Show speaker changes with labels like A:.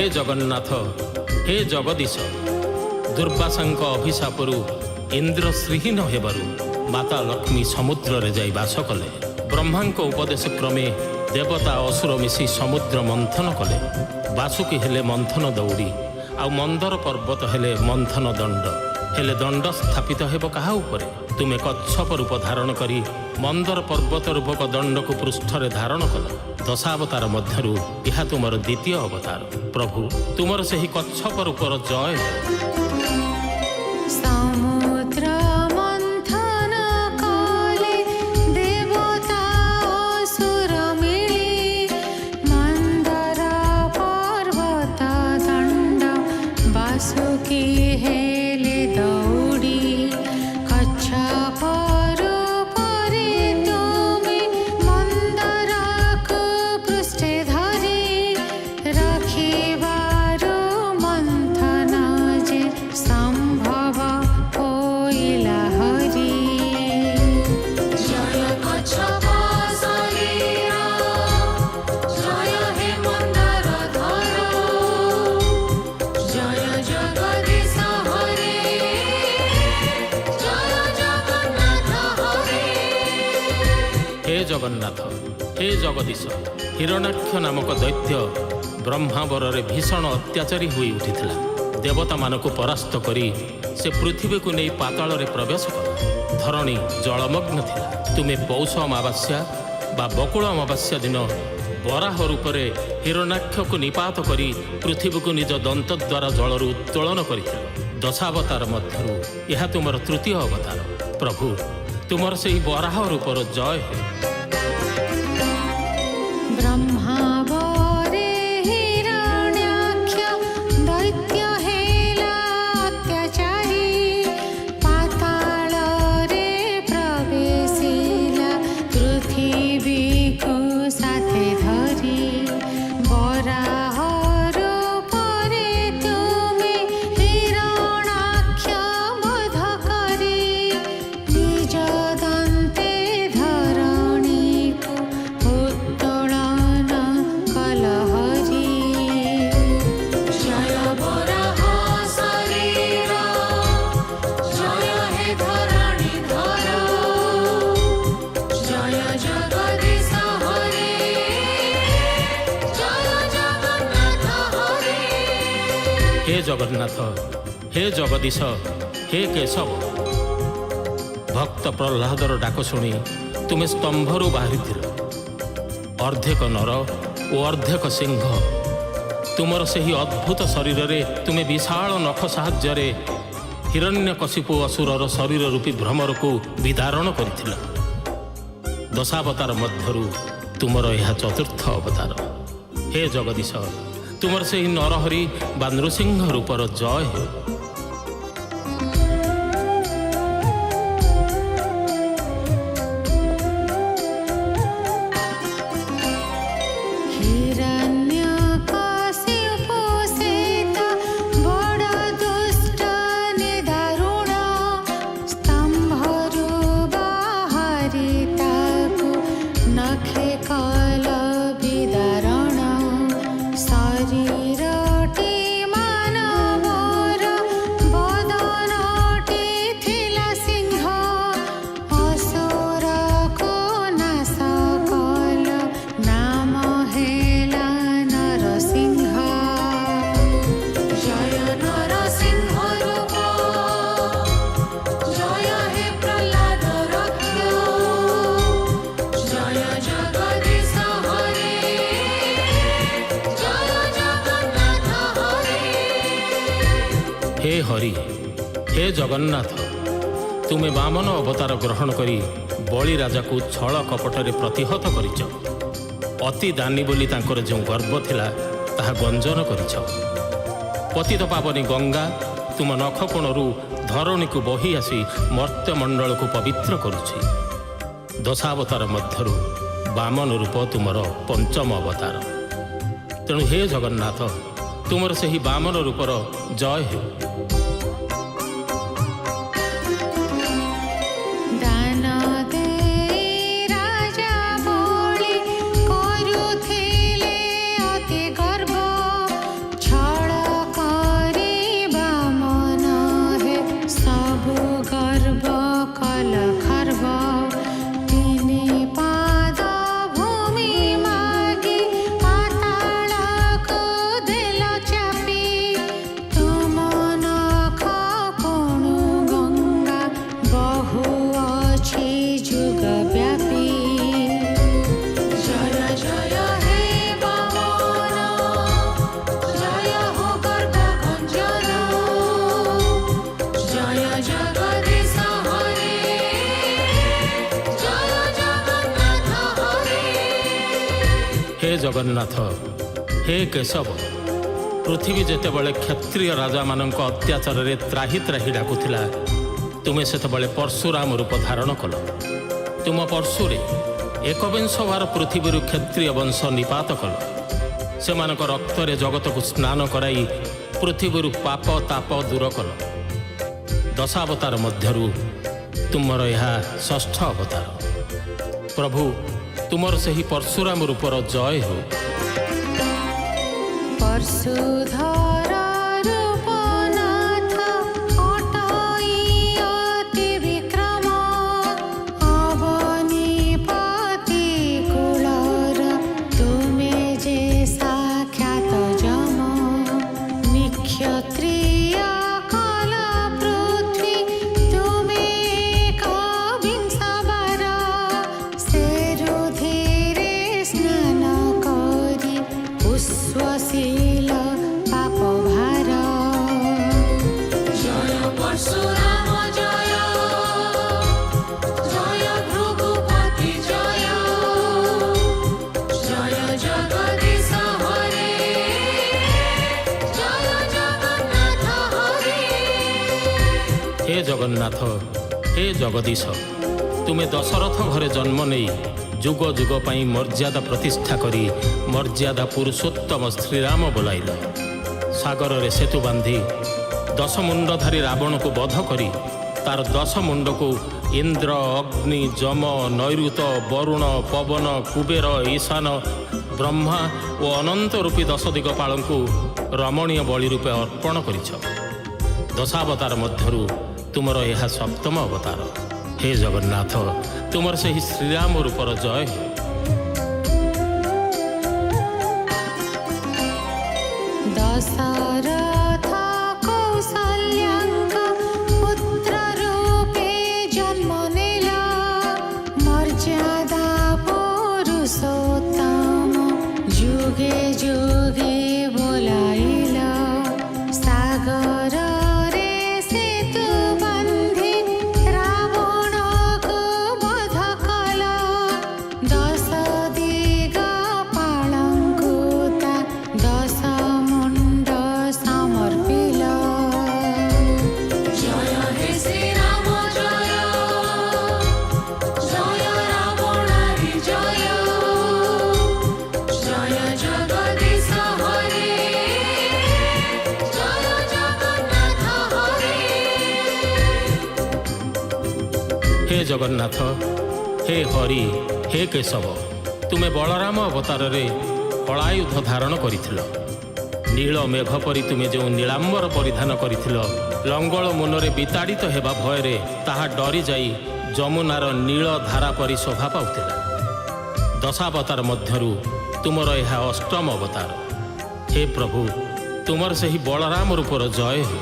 A: हे जगन्नाथ हे जगदीश दुर्वासांक अभिशापरू इंद्र श्रीहीन हेबारू माता लक्ष्मी समुद्र रे जाई बास कले। ब्रह्मांक उपदेश क्रमे देवता असुर मिसी समुद्र मंथन कले। बासुकी हेले मंथन दौड़ी आ मंदर पर्वत हेले मंथन दंड हेले दंड स्थापित हेब कहा उपरे। तुमे कच्छप रूप धारण करी मंदर पर्वत रूपक दंड को पृष्ठ धारण कल। दशावतार मध्यरु यह तुमर द्वितीय अवतार। प्रभु तुमर से ही कच्छप रूपर जय। हे जगन्नाथ हे जगदीश हिरण्याक्ष नामक दैत्य ब्रह्मावर भीषण अत्याचारी होई उठिथिला। देवता मानक परास्त करी से पृथ्वी को नहीं पाताल रे प्रवेश कला। धरणी जलमग्न थिला। तुमे पौष अमावास्या बा बकुल अमावास्या दिन बराह रूपरे हिरण्याक्ष को निपात करी पृथ्वी को निज दंत द्वारा जलर उत्तोलन करिथिला। दशावतार मध्यरु यह तुमर तृतीय अवतार। प्रभु तुमर से ही बराह रूपर जय है। हे जगन्नाथ हे जगदीश हे केशव भक्त प्रह्लादर डाक शुणी तुमे स्तंभरू बाहरी अर्धेक नर और अर्धेक सिंह। तुमर से ही अद्भुत शरीर रे तुमे विशाल नख साहाय्य हिरण्यकशिपु असुरर शरीर रूपी भ्रमर को विदारण करथिला। दशावतार मध्यरु तुमर यह चतुर्थ अवतार। हे जगदीश तुमर से ही नरहरि बा नृसिंह रूपर जय है। हे हरि हे जगन्नाथ तुमे वामन अवतार ग्रहण करी बलि राजा को छल कपटरे प्रतिहत करिछ। अति दानी बोली तांकर जो गर्व थिला ताहा गंजन करिछ। पतित पावनी गंगा तुम नखकोणरू धरणी को बही आसी मर्त्यमंडल को पवित्र करुछि। दशावतार मध्यरु वामन रूप तुमर पंचम अवतार। तेणु हे जगन्नाथ तुमर से ही वामन रूपर जय हो।
B: छ
A: हे जगन्नाथ हे केशव पृथ्वी जेतेबळे क्षत्रिय राजा मानक अत्याचार रे त्राही त्राही डाकुथिला तुमे सेतेबळे परशुराम रूप धारण कल। तुम परशुरे एकविंश वार पृथ्वी क्षत्रिय वंश निपात कल। सेमानक रक्तरे जगत को स्नान कराई पृथ्वी पाप ताप दूर कल। दशावतार मध्यरु तुमर यह षष्ठ अवतार। प्रभु तुमर सही परशुराम रूपर जय हो।
B: परशुधर रूपनाथ अटई अति विक्रम अवनीपति कुलर तुमे जे साक्षात जम निक्षत्रिय कल पृथ्वी तुमे कविंशवर से रुधिरे स्नान करी उस्वशील पाप भार। जय परशुराम जय जय भृगुपति जय जय जगदीश हरे जय जगन्नाथ हरे।
A: हे जगन्नाथ हे जगदीश तुमे दशरथ घरे जन्म नहीं जुग जुग पाई मर्यादा प्रतिष्ठा करी मर्यादा पुरुषोत्तम श्रीराम बोलाइल। सागर रे सेतु बांधी दश मुंडधारी रावण को वध करी तार दश मुंड को इंद्र अग्नि जम नैऋत वरुण पवन कुबेर ईशान ब्रह्मा और अनंत रूपी दश दिगपाल को रमणीय बलि रूपे अर्पण करिछ। दशावतार मध्यरु तुमर यह सप्तम अवतार। हे जगन्नाथ तुमर से ही श्रीराम रूपर जय हो।
B: दशरथ कौसल्याङ्क पुत्र रूपे जन्म नेला मर्यादा पुरुषोत्तम जुगे जुगे बोलाइला। सागर रे सेतु बांधी रावण को वध कल दश दिगपालଙ୍କୁ ता दश मुंड समर्पिल। जय हे श्री राम जय जय रावणारी जय जय जगदीश हरे जय जगन्नाथ हरे।
A: हे जगन्नाथ हे हरि हे केशव तुमे बलराम अवतार रे कलायुध धारण करिथिल। नील मेघ परी तुमे जो नीलांबर परिधान करिथिल लंगल मुनरे विताड़ित हेबा भयरे ताहा डरी जाई जमुनार नील धारा परी शोभा पाउथिला। दशावतार मध्यरु तुमर यह अष्टम अवतार। हे प्रभु तुमर से ही बलराम रूपर जय हो।